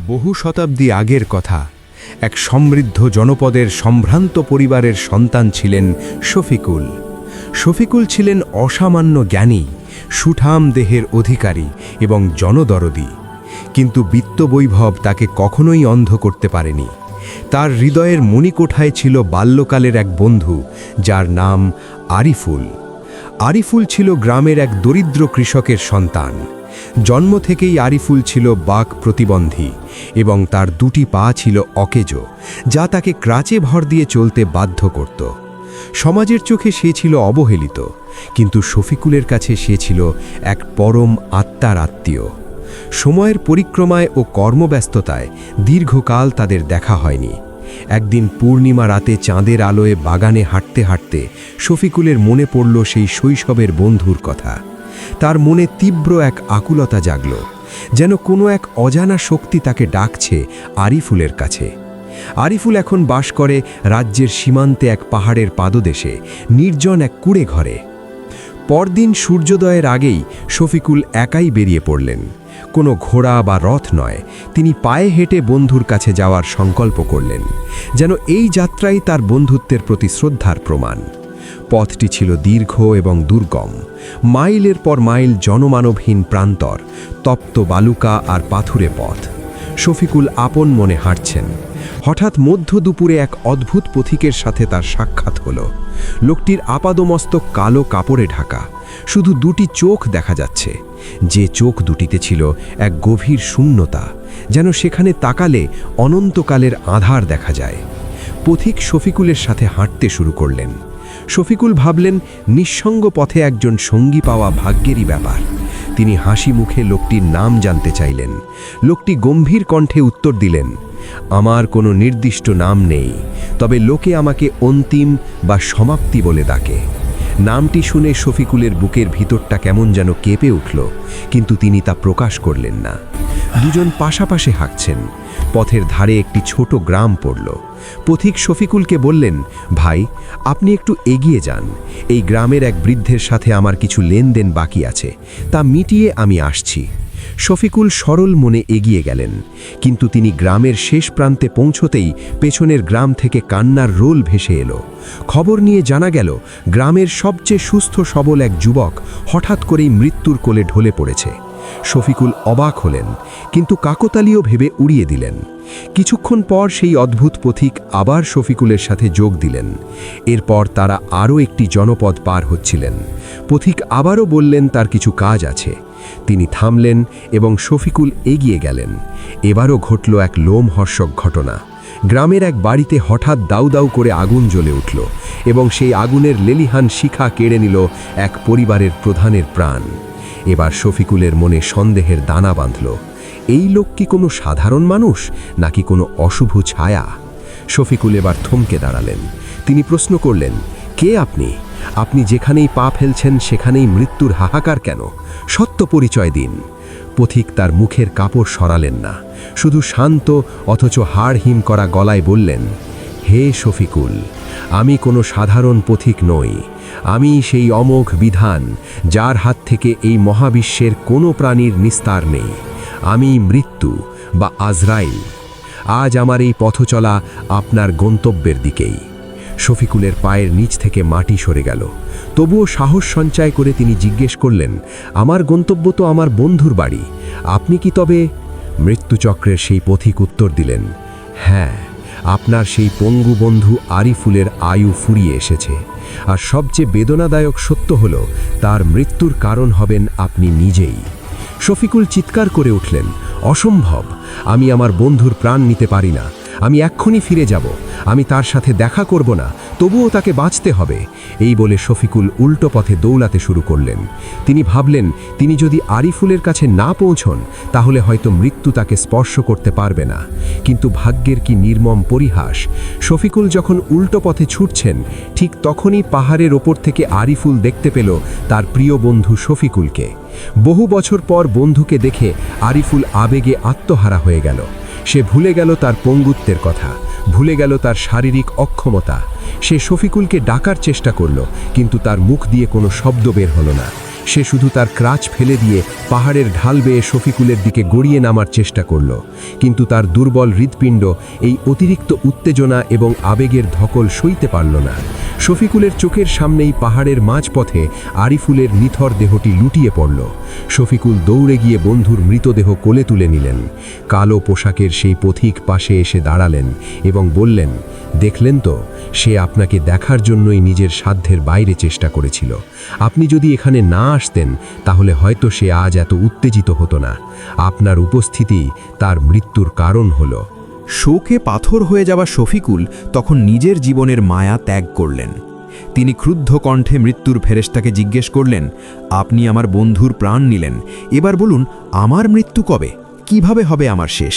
বহু শতাব্দী আগের কথা, এক সমৃদ্ধ জনপদের সম্ভ্রান্ত পরিবারের সন্তান ছিলেন শফিকুল। শফিকুল ছিলেন অসামান্য জ্ঞানী, সুঠাম দেহের অধিকারী এবং জনদরদী। কিন্তু বিত্তবৈভব তাকে কখনোই অন্ধ করতে পারেনি। তার হৃদয়ের মণিকোঠায় ছিল বাল্যকালের এক বন্ধু, যার নাম আরিফুল। আরিফুল ছিল গ্রামের এক দরিদ্র কৃষকের সন্তান। জন্ম থেকেই আরিফুল ছিল বাক প্রতিবন্ধী এবং তার দুটি পা ছিল অকেজো, যা তাকে ক্রাচে ভর দিয়ে চলতে বাধ্য করত। সমাজের চোখে সে ছিল অবহেলিত, কিন্তু শফিকুলের কাছে সে ছিল এক পরম আত্মার আত্মীয়। সময়ের পরিক্রমায় ও কর্মব্যস্ততায় দীর্ঘকাল তাদের দেখা হয়নি। একদিন পূর্ণিমা রাতে চাঁদের আলোয় বাগানে হাঁটতে হাঁটতে শফিকুলের মনে পড়ল সেই শৈশবের বন্ধুর কথা। তার মনে তীব্র এক আকুলতা জাগল, যেন কোনো এক অজানা শক্তি তাকে ডাকছে আরিফুলের কাছে। আরিফুল এখন বাস করে রাজ্যের সীমান্তে এক পাহাড়ের পাদদেশে, নির্জন এক কুঁড়ে ঘরে। পরদিন সূর্যোদয়ের আগেই শফিকুল একাই বেরিয়ে পড়লেন। কোনো ঘোড়া বা রথ নয়, তিনি পায়ে হেঁটে বন্ধুর কাছে যাওয়ার সংকল্প করলেন, যেন এই যাত্রাই তার বন্ধুত্বের প্রতি শ্রদ্ধার প্রমাণ। পথটি ছিল দীর্ঘ এবং দুর্গম, মাইলের পর মাইল জনমানবহীন প্রান্তর, তপ্ত বালুকা আর পাথুরে পথ। শফিকুল আপন মনে হাঁটছেন। হঠাৎ মধ্য দুপুরে এক অদ্ভুত পথিকের সাথে তার সাক্ষাৎ হলো। লোকটির আপাদমস্তক কালো কাপড়ে ঢাকা, শুধু দুটি চোখ দেখা যাচ্ছে। যে চোখ দুটিতে ছিল এক গভীর শূন্যতা, যেন সেখানে তাকালে অনন্তকালের আধার দেখা যায়। পথিক শফিকুলের সাথে হাঁটতে শুরু করলেন। শফিকুল ভাবলেন, নিঃসঙ্গ পথে একজন সঙ্গী পাওয়া ভাগ্যেরই ব্যাপার। তিনি হাসি মুখে লোকটির নাম জানতে চাইলেন। লোকটি গম্ভীর কণ্ঠে উত্তর দিলেন, আমার কোনো নির্দিষ্ট নাম নেই, তবে লোকে আমাকে অন্তিম বা সমাপ্তি বলে ডাকে। নামটি শুনে শফিকুলের বুকের ভিতরটা কেমন যেন কেঁপে উঠল, কিন্তু তিনি তা প্রকাশ করলেন না। দুজন পাশাপাশি হাঁটছেন। পথের ধারে একটি ছোট গ্রাম পড়ল। পথিক শফিকুলকে বললেন, ভাই, আপনি একটু এগিয়ে যান। এই গ্রামের এক বৃদ্ধের সাথে আমার কিছু লেনদেন বাকি আছে, তা মিটিয়ে আমি আসছি। শফিকুল সরল মনে এগিয়ে গেলেন, কিন্তু তিনি গ্রামের শেষ প্রান্তে পৌঁছতেই পেছনের গ্রাম থেকে কান্নার রোল ভেসে এলো। খবর নিয়ে জানা গেল, গ্রামের সবচেয়ে সুস্থ সবল এক যুবক হঠাৎ করেই মৃত্যুর কোলে ঢলে পড়েছে। শফিকুল অবাক হলেন, কিন্তু কাকতালীয় ভেবে উড়িয়ে দিলেন। কিছুক্ষণ পর সেই অদ্ভুত পথিক আবার শফিকুলের সাথে যোগ দিলেন। এরপর তারা আরও একটি জনপদ পার হচ্ছিলেন। পথিক আবারও বললেন তার কিছু কাজ আছে। তিনি থামলেন এবং শফিকুল এগিয়ে গেলেন। এবারও ঘটল এক লোমহর্ষক ঘটনা। গ্রামের এক বাড়িতে হঠাৎ দাউ দাউ করে আগুন জ্বলে উঠল এবং সেই আগুনের লেলিহান শিখা কেড়ে নিল এক পরিবারের প্রধানের প্রাণ। এবার শফিকুলের মনে সন্দেহের দানা বাঁধল। এই লোক কি কোনো সাধারণ মানুষ, নাকি কোনো অশুভ ছায়া? শফিকুল এবার থমকে দাঁড়ালেন। তিনি প্রশ্ন করলেন, কে আপনি? আপনি যেখানেই পা ফেলছেন সেখানেই মৃত্যুর হাহাকার কেন? সত্য পরিচয় দিন। পথিক তার মুখের কাপড় সরালেন না, শুধু শান্ত অথচ হাড় হিম করা গলায় বললেন, হে শফিকুল, আমি কোনো সাধারণ পথিক নই। আমি সেই অমোঘ বিধান, যার হাত থেকে এই মহাবিশ্বের কোনো প্রাণীর নিস্তার নেই। আমি মৃত্যু বা আজরাইল। আজ আমার এই পথচলা আপনার গন্তব্যের দিকেই। শফিকুলের পায়ের নিচ থেকে মাটি সরে গেল। তবুও সাহস সঞ্চয় করে তিনি জিজ্ঞেস করলেন, আমার গন্তব্য তো আমার বন্ধুর বাড়ি, আপনি কি তবে? মৃত্যুচক্রের সেই পথিক উত্তর দিলেন, হ্যাঁ, আপনার সেই পঙ্গু বন্ধু আরিফুলের আয়ু ফুরিয়ে এসেছে, আর সবচেয়ে বেদনাদায়ক সত্য হল, তার মৃত্যুর কারণ হবেন আপনি নিজেই। শফিকুল চিৎকার করে উঠলেন, অসম্ভব! আমি আমার বন্ধুর প্রাণ নিতে পারি না। আমি এক্ষুনি ফিরে যাব। আমি তার সাথে দেখা করব না, তবুও তাকে বাঁচতে হবে। এই বলে শফিকুল উল্টো পথে দৌড়াতে শুরু করলেন। তিনি ভাবলেন, তিনি যদি আরিফুলের কাছে না পৌঁছন, তাহলে হয়তো মৃত্যু তাকে স্পর্শ করতে পারবে না। কিন্তু ভাগ্যের কি নির্মম পরিহাস! শফিকুল যখন উল্টো পথে ছুটছেন, ঠিক তখনই পাহাড়ের ওপর থেকে আরিফুল দেখতে পেল তার প্রিয় বন্ধু শফিকুলকে। বহু বছর পর বন্ধুকে দেখে আরিফুল আবেগে আত্মহারা হয়ে গেল। সে ভুলে গেল তার পঙ্গুত্বের কথা, ভুলে গেল তার শারীরিক অক্ষমতা। সে শফিকুলকে ডাকার চেষ্টা করল, কিন্তু তার মুখ দিয়ে কোনো শব্দ বের হলো না। সে শুধু তার ক্রাচ ফেলে দিয়ে পাহাড়ের ঢাল বেয়ে শফিকুলের দিকে গড়িয়ে নামার চেষ্টা করল, কিন্তু তার দুর্বল হৃৎপিণ্ড এই অতিরিক্ত উত্তেজনা এবং আবেগের ধকল সইতে পারল না। শফিকুলের চোখের সামনেই পাহাড়ের মাঝপথে আরিফুলের নিথর দেহটি লুটিয়ে পড়ল। শফিকুল দৌড়ে গিয়ে বন্ধুর মৃতদেহ কোলে তুলে নিলেন। কালো পোশাকের সেই পথিক পাশে এসে দাঁড়ালেন এবং বললেন, দেখলেন তো, সে আপনাকে দেখার জন্যই নিজের সাধ্যের বাইরে চেষ্টা করেছিল। আপনি যদি এখানে না আসতেন তাহলে হয়তো সে আজ এত উত্তেজিত হতো না। আপনার উপস্থিতি তার মৃত্যুর কারণ হলো। শোকে পাথর হয়ে যাওয়া শফিকুল তখন নিজের জীবনের মায়া ত্যাগ করলেন। তিনি ক্রুদ্ধ কণ্ঠে মৃত্যুর ফেরেশতাকে জিজ্ঞেস করলেন, আপনি আমার বন্ধুর প্রাণ নিলেন, এবার বলুন আমার মৃত্যু কবে, কিভাবে হবে আমার শেষ?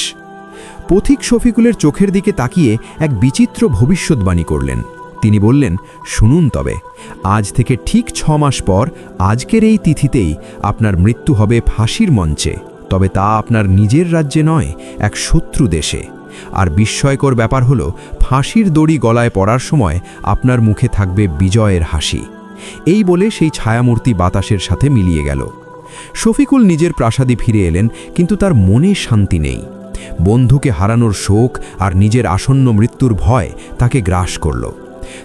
পথিক শফিকুলের চোখের দিকে তাকিয়ে এক বিচিত্র ভবিষ্যৎবাণী করলেন। তিনি বললেন, শুনুন তবে, আজ থেকে ঠিক 6 মাস পর আজকের এই তিথিতেই আপনার মৃত্যু হবে ফাঁসির মঞ্চে, তবে তা আপনার নিজের রাজ্যে নয়, এক শত্রু দেশে। আর বিস্ময়কর ব্যাপার হলো, ফাঁসির দড়ি গলায় পড়ার সময় আপনার মুখে থাকবে বিজয়ের হাসি। এই বলে সেই ছায়ামূর্তি বাতাসের সাথে মিলিয়ে গেল। শফিকুল নিজের প্রাসাদে ফিরে এলেন, কিন্তু তার মনে শান্তি নেই। বন্ধুকে হারানোর শোক আর নিজের আসন্ন মৃত্যুর ভয় তাকে গ্রাস করল।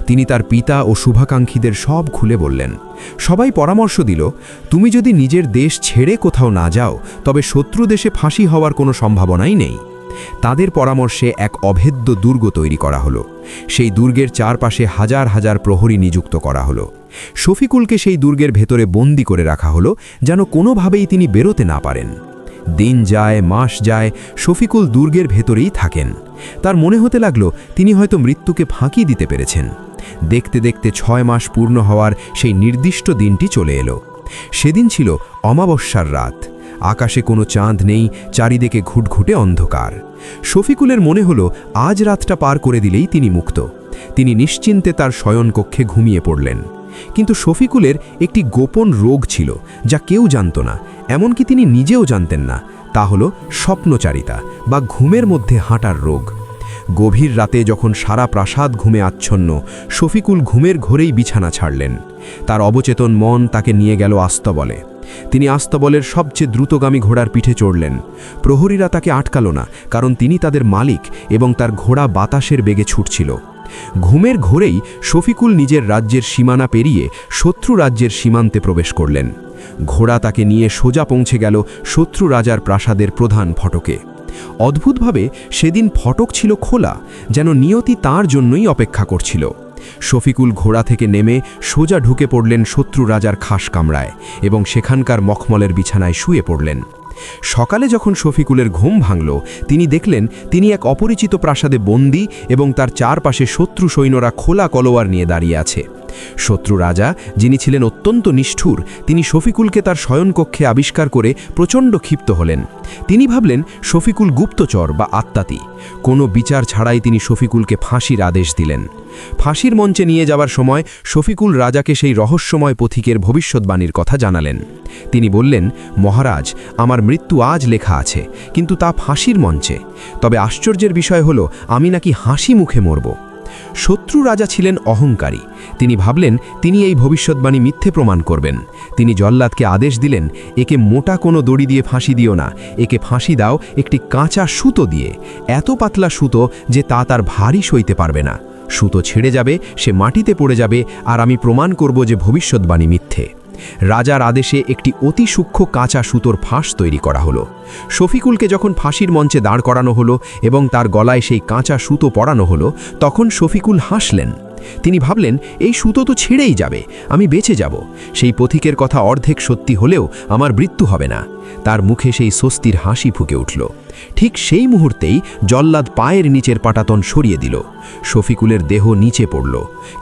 তিনি তার পিতা ও শুভাকাঙ্ক্ষীদের সব খুলে বললেন। সবাই পরামর্শ দিল, তুমি যদি নিজের দেশ ছেড়ে কোথাও না যাও তবে শত্রু দেশে ফাঁসি হওয়ার কোনো সম্ভাবনাই নেই। তাদের পরামর্শে এক অভেদ্য দুর্গ তৈরি করা হলো। সেই দুর্গের চারপাশে হাজার হাজার প্রহরী নিযুক্ত করা হলো। শফিকুলকে সেই দুর্গের ভেতরে বন্দি করে রাখা হলো, যেন কোনোভাবেই তিনি বেরোতে না পারেন। দিন যায়, মাস যায়, শফিকুল দুর্গের ভেতরেই থাকেন। তার মনে হতে লাগলো তিনি হয়তো মৃত্যুকে ফাঁকি দিতে পেরেছেন। দেখতে দেখতে 6 মাস পূর্ণ হওয়ার সেই নির্দিষ্ট দিনটি চলে এলো। সেদিন ছিল অমাবস্যার রাত। আকাশে কোনো চাঁদ নেই, চারিদিকে ঘুটঘুটে অন্ধকার। শফিকুলের মনে হলো আজ রাতটা পার করে দিলেই তিনি মুক্ত। তিনি নিশ্চিন্তে তার শয়নকক্ষে ঘুমিয়ে পড়লেন। কিন্তু শফিকুলের একটি গোপন রোগ ছিল, যা কেউ জানত না, এমনকি তিনি নিজেও জানতেন না। তা হলো স্বপ্নচারিতা বা ঘুমের মধ্যে হাঁটার রোগ। গভীর রাতে যখন সারা প্রাসাদ ঘুমে আচ্ছন্ন, শফিকুল ঘুমের ঘোরেই বিছানা ছাড়লেন। তার অবচেতন মন তাকে নিয়ে গেল আস্তবলে। তিনি আস্তবলের সবচেয়ে দ্রুতগামী ঘোড়ার পিঠে চড়লেন। প্রহরীরা তাকে আটকাল না, কারণ তিনি তাদের মালিক এবং তার ঘোড়া বাতাসের বেগে ছুটছিল। ঘুমের ঘোরেই শফিকুল নিজের রাজ্যের সীমানা পেরিয়ে শত্রু রাজ্যের সীমান্তে প্রবেশ করলেন। ঘোড়া তাকে নিয়ে সোজা পৌঁছে গেল শত্রু রাজার প্রাসাদের প্রধান ফটকে। অদ্ভুতভাবে সেদিন ফটক ছিল খোলা, যেন নিয়তি তার জন্যই অপেক্ষা করছিল। শফিকুল ঘোড়া থেকে নেমে সোজা ঢুকে পড়লেন শত্রু রাজার খাস কামরায় এবং সেখানকার মখমলের বিছানায় শুয়ে পড়লেন। সকালে যখন শফিকুলের ঘুম ভাঙল, তিনি দেখলেন তিনি এক অপরিচিত প্রাসাদে বন্দী এবং তার চারপাশে শত্রু সৈন্যরা খোলা কলোয়ার নিয়ে দাঁড়িয়ে আছে। শত্রু রাজা, যিনি ছিলেন অত্যন্ত নিষ্ঠুর, তিনি শফিকুলকে তার শয়নকক্ষে আবিষ্কার করে প্রচণ্ড ক্ষিপ্ত হলেন। তিনি ভাবলেন শফিকুল গুপ্তচর বা আত্মাতি। কোনো বিচার ছাড়াই তিনি শফিকুলকে ফাঁসির আদেশ দিলেন। ফাঁসির মঞ্চে নিয়ে যাওয়ার সময় শফিকুল রাজাকে সেই রহস্যময় পথিকের ভবিষ্যৎবাণীর কথা জানালেন। তিনি বললেন, মহারাজ, আমার মৃত্যু আজ লেখা আছে, কিন্তু তা ফাঁসির মঞ্চে। তবে আশ্চর্যের বিষয় হলো আমি নাকি হাসি মুখে মরব। শত্রু রাজা ছিলেন অহংকারী। তিনি ভাবলেন তিনি এই ভবিষ্যৎবাণী মিথ্যে প্রমাণ করবেন। তিনি জল্লাদকে আদেশ দিলেন, একে মোটা কোনো দড়ি দিয়ে ফাঁসি দিও না, একে ফাঁসি দাও একটি কাঁচা সুতো দিয়ে, এত পাতলা সুতো যে তা তার ভারী সইতে পারবে না। সুতো ছেড়ে যাবে, সে মাটিতে পড়ে যাবে, আর আমি প্রমাণ করব যে ভবিষ্যৎবাণী মিথ্যে। রাজার আদেশে একটি অতি সূক্ষ্ম কাঁচা সুতোর ফাঁস তৈরি করা হলো। শফিকুলকে যখন ফাঁসির মঞ্চে দাঁড় করানো হলো এবং তার গলায় সেই কাঁচা সুতো পরানো হলো, তখন শফিকুল হাসলেন। তিনি ভাবলেন, এই সুতো তো ছেড়েই যাবে, আমি বেঁচে যাব। সেই পথিকের কথা অর্ধেক সত্যি হলেও আমার মৃত্যু হবে না। তার মুখে সেই স্বস্তির হাসি ফুটে উঠল। ঠিক সেই মুহূর্তেই জল্লাদ পায়ের নিচের পাটাতন সরিয়ে দিল। শফিকুলের দেহ নিচে পড়ল,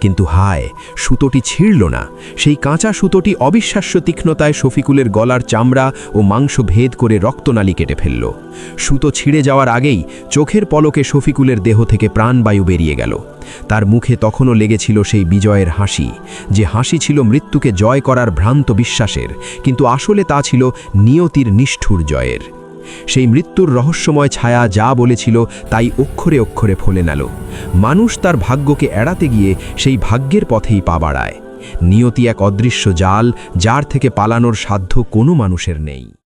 কিন্তু হায়, সুতোটি ছিঁড়ল না। সেই কাঁচা সুতোটি অবিশ্বাস্য তীক্ষ্ণতায় শফিকুলের গলার চামড়া ও মাংস ভেদ করে রক্তনালী কেটে ফেলল। সুতো ছিঁড়ে যাওয়ার আগেই চোখের পলকে শফিকুলের দেহ থেকে প্রাণবায়ু বেরিয়ে গেল। তার মুখে তখনও লেগেছিল সেই বিজয়ের হাসি, যে হাসি ছিল মৃত্যুকে জয় করার ভ্রান্ত বিশ্বাসের, কিন্তু আসলে তা ছিল নিয়তির নিষ্ঠুর জয়ের। সেই মৃত্যুর রহস্যময় ছায়া যা বলেছিল তাই অক্ষরে অক্ষরে ফলে নিল। মানুষ তার ভাগ্যকে এড়াতে গিয়ে সেই ভাগ্যের পথেই পা বাড়ায়। নিয়তি এক অদৃশ্য জাল, যার থেকে পালানোর সাধ্য কোনো মানুষের নেই।